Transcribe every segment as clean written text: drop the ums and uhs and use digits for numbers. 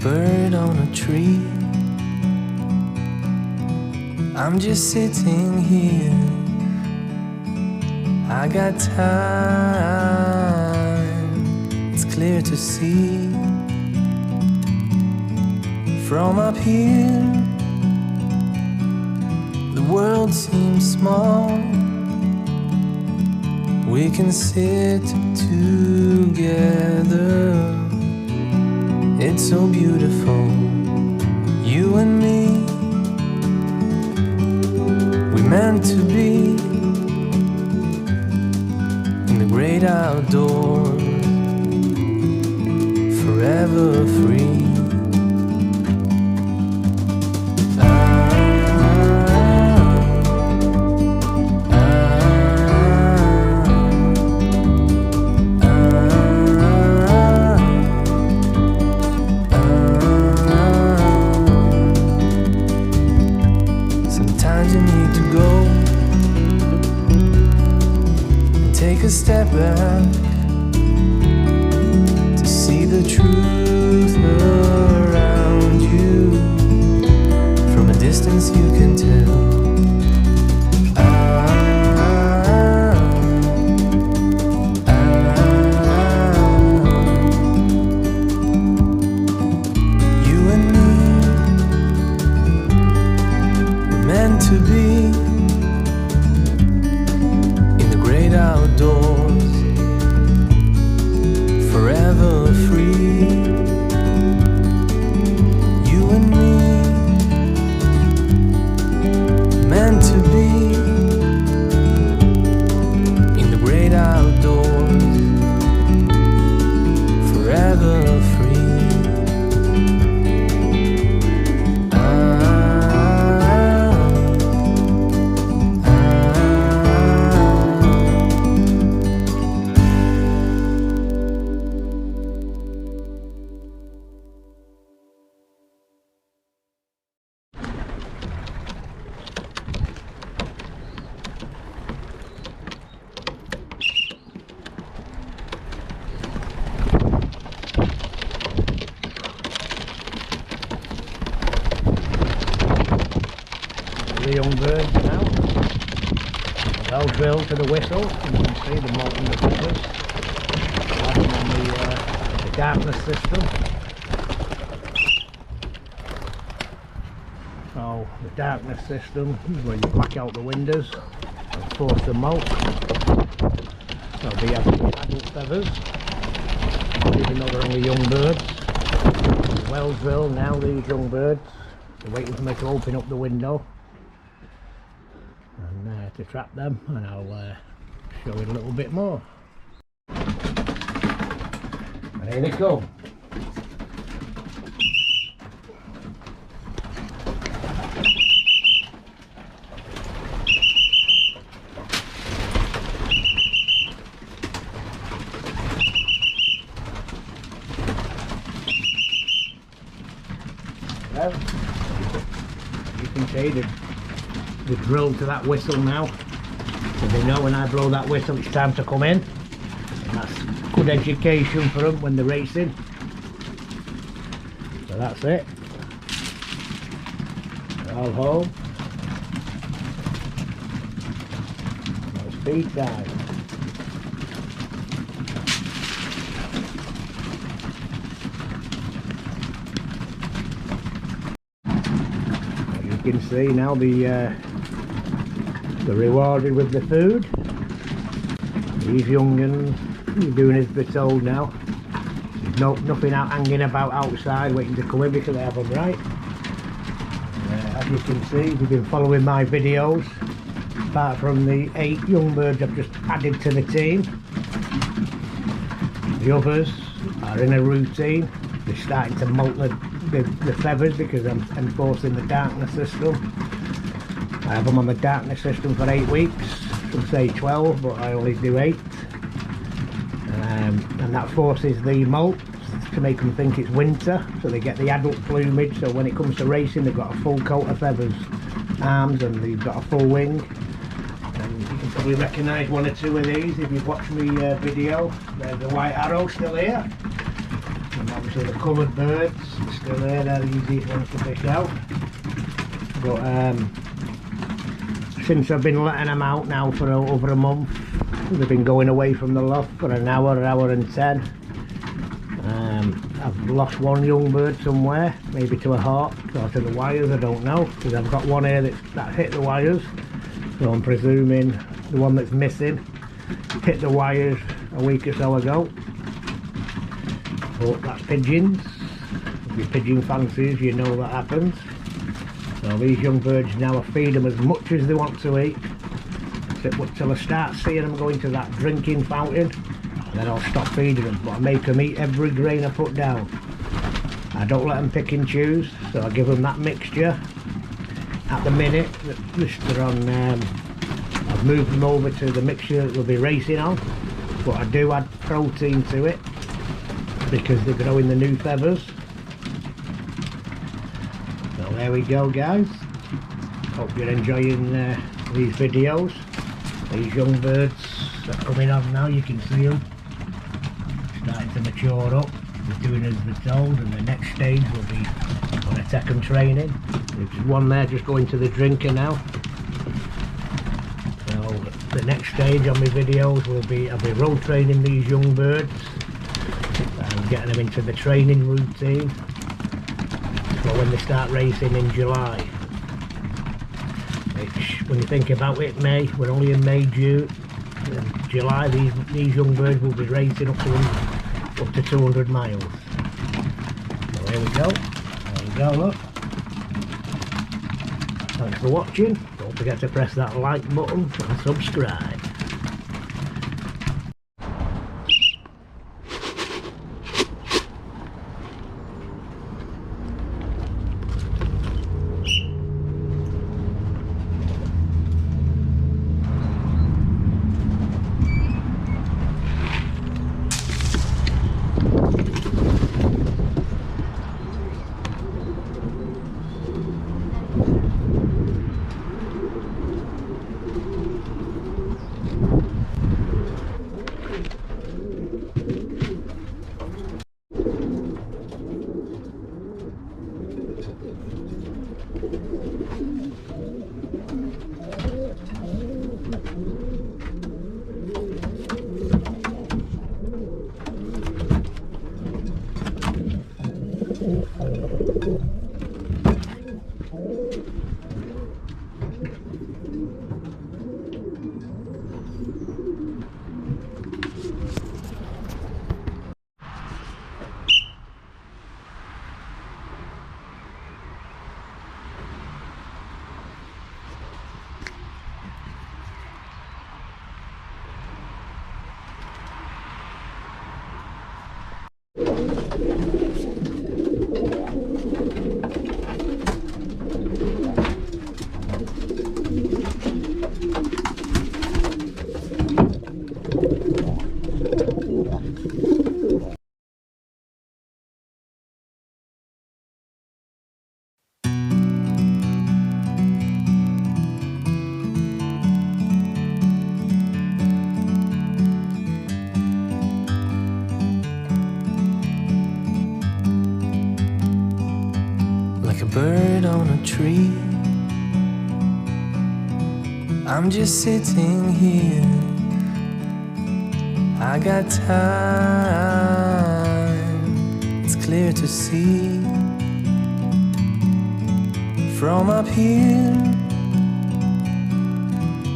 bird on a tree. I'm just sitting here. I got time, it's clear to see. From up here, the world seems small. We can sit together. It's so beautiful, you and me. We meant to be in the great outdoors, forever free. Sometimes you need to go and take a step back to see the truth around you. From a distance you can tell. You and me, we're meant to be in the great outdoors, forever free. You and me, meant to be in the great outdoors, forever free. The young birds now. They'll drill to the whistle. You can see the molting the feathers. On the darkness system. So the darkness system is where you black out the windows and force the molt. They'll be adult feathers, even though they're only young birds. Well drilled now, these young birds. They're waiting for me to open up the window and to trap them, and I'll show it a little bit more. And here they come. Well, you can see the drill to that whistle now, so they know when I blow that whistle it's time to come in. And that's good education for them when they're racing. So that's it. They're all home. Now it's feed time. You can see now they're rewarded with the food. These young'uns are doing as they're told now. There's nothing out hanging about outside waiting to come in because they have them right. As you can see, if you've been following my videos, apart from the 8 young birds I've just added to the team, the others are in a routine. They're starting to molt the feathers because I'm enforcing the darkness system. I have them on the darkness system for 8 weeks, some say 12, but I only do 8. And that forces the molt to make them think it's winter, so they get the adult plumage, so when it comes to racing they've got a full coat of feathers, arms, and they've got a full wing. And you can probably recognise 1 or 2 of these if you've watched my video. There's the white arrow still here. And obviously the coloured birds still there, they're the easiest ones to pick out. But since I've been letting them out now for over a month, they've been going away from the loft for an hour and 10. I've lost one young bird somewhere, maybe to a hawk or to the wires, I don't know, because I've got one here that hit the wires, so I'm presuming the one that's missing hit the wires a week or so ago. But that's pigeons. If you're pigeon fancies, you know that happens. So these young birds now, I feed them as much as they want to eat till I start seeing them going to that drinking fountain, and then I'll stop feeding them. But I make them eat every grain I put down. I don't let them pick and choose, so I give them that mixture. At the minute, they're on, I've moved them over to the mixture that they'll be racing on, but I do add protein to it because they're growing the new feathers. So there we go, guys. Hope you're enjoying these videos. These young birds are coming on now, you can see them starting to mature up. They're doing as they're told, and the next stage will be on a take 'em training. There's one there just going to the drinker now. So the next stage on my videos will be, I'll be road training these young birds and getting them into the training routine for when they start racing in July. Which, when you think about it, we're only in May, June, and July, these young birds will be racing up to 200 miles. So there we go. There we go, look. Thanks for watching. Don't forget to press that like button and subscribe. Bird on a tree, I'm just sitting here. I got time, it's clear to see. From up here,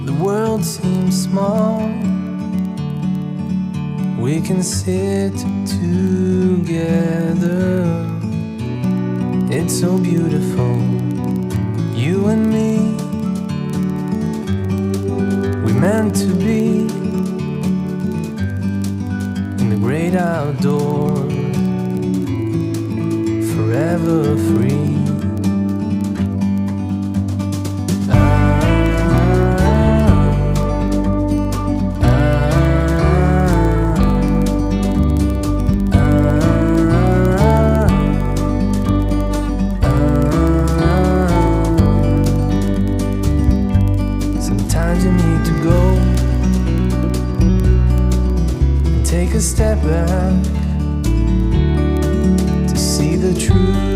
the world seems small. We can sit together. It's so beautiful, you and me. We meant to be in the great outdoors, forever free. Take a step back truth